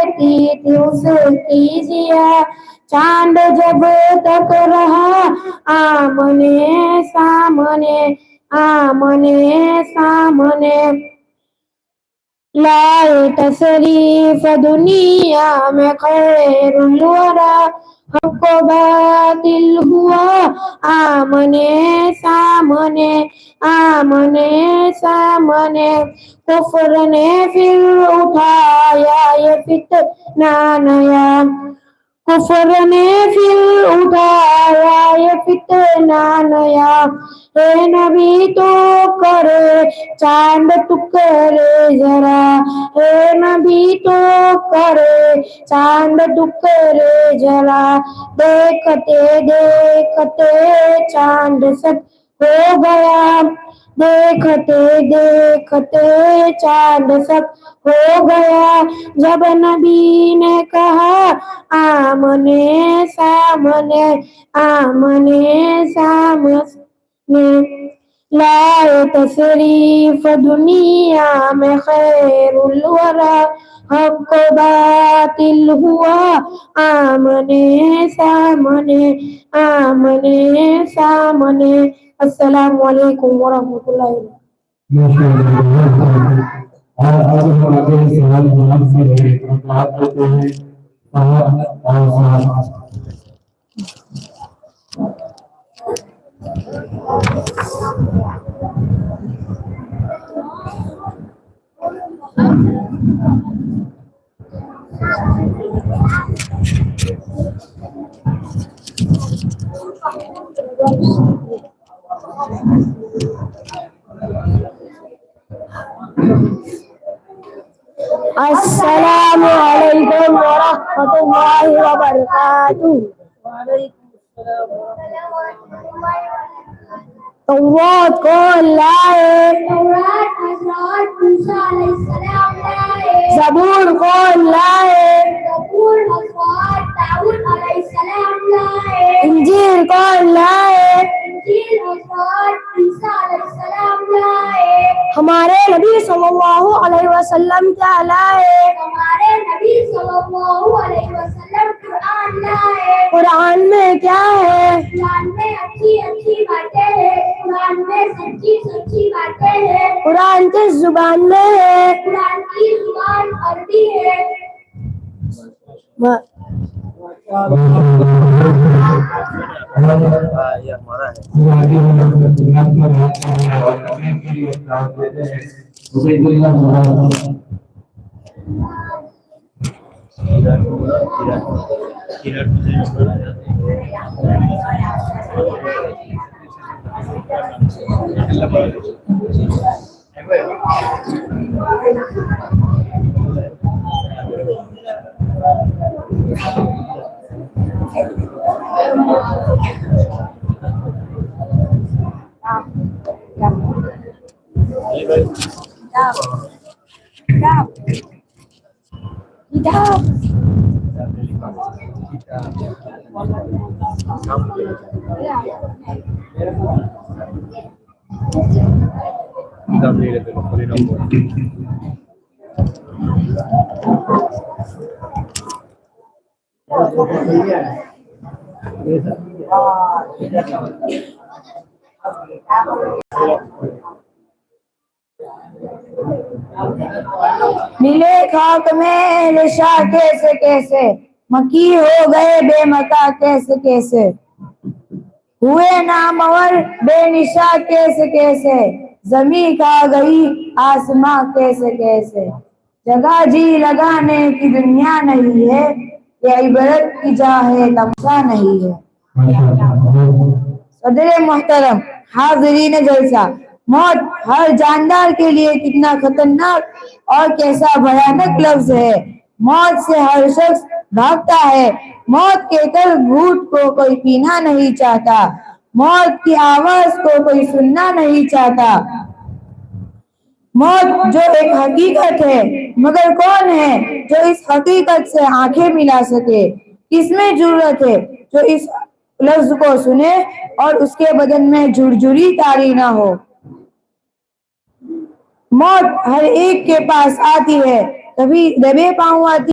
रहती थी उसकी जिया, चांद जब तक रहा आमने सामने, आमने सामने। लाए तशरीफ दुनिया में खैरुल वरा, हक बातिल हुआ आमने सामने, आमने सामने। कुफ्र ने फिर उठाया ये फितना नया, कुफ्र ने फिर उठाया ये फितना नया। हे नबी तो करे चांद टुकड़े जरा, हे नबी तो करे चांद टुकड़े जरा। देखते देखते चांद सब हो गया, देखते देखते चांद सब हो गया। जब नबी ने कहा आमने सामने, आमने सामने। लाए तशरीफ दुनिया में खैरुल वरा, हक बातिल हुआ आमने सामने, आमने सामने। अस्सलामु अलैकुम वरहमतुल्लाहि। और अब हम आगे सवाल जवाब से बात करते हैं। अस्सलामु अलैकुम वरहमतुल्लाहि वबरकातुहू। तौरात कौन लाए? तौरात हज़रत मूसा अलैहिस्सलाम लाए। ज़बूर कौन लाए? ज़बूर हज़रत दाऊद अलैहिस्सलाम लाए। इंजील कौन लाए? इंजील हज़रत ईसा अलैहिस्सलाम लाए। हमारे नबी सल्लल्लाहु अलैहि वसल्लम क्या लाए? हमारे नबी सल्लल्लाहु अलैहि वसल्लम कुरान लाए। कुरान में क्या है? कुरान में अच्छी अच्छी बातें हैं, कुरान में सच्ची सच्ची बातें हैं। कुरान किस जुबान में है? कुरान की जुबान अरबी है। ये हमारा मिले खाक में नशा कैसे कैसे, मकी हो गए बेमका कैसे कैसे। हुए नामवर बेनिशा कैसे कैसे, जमी खा गई आसमां कैसे कैसे। जगह जी लगाने की दुनिया नहीं है, ये इबरत की जा है तमशा नहीं है। सदर मोहतरम, हाज़रीन जलसा, मौत हर जानदार के लिए कितना खतरनाक और कैसा भयानक लफ्ज है। मौत से हर शख्स भागता है, मौत के कल घूंट को कोई पीना नहीं चाहता, मौत की आवाज को कोई सुनना नहीं चाहता। मौत जो एक हकीकत है, मगर कौन है जो इस हकीकत से आंखें मिला सके। किसमें जुर्रत है जो इस लफ्ज को सुने और उसके बदन में झुरझुरी तारी ना हो। मौत हर एक के पास आती है, कभी दबे पांव आती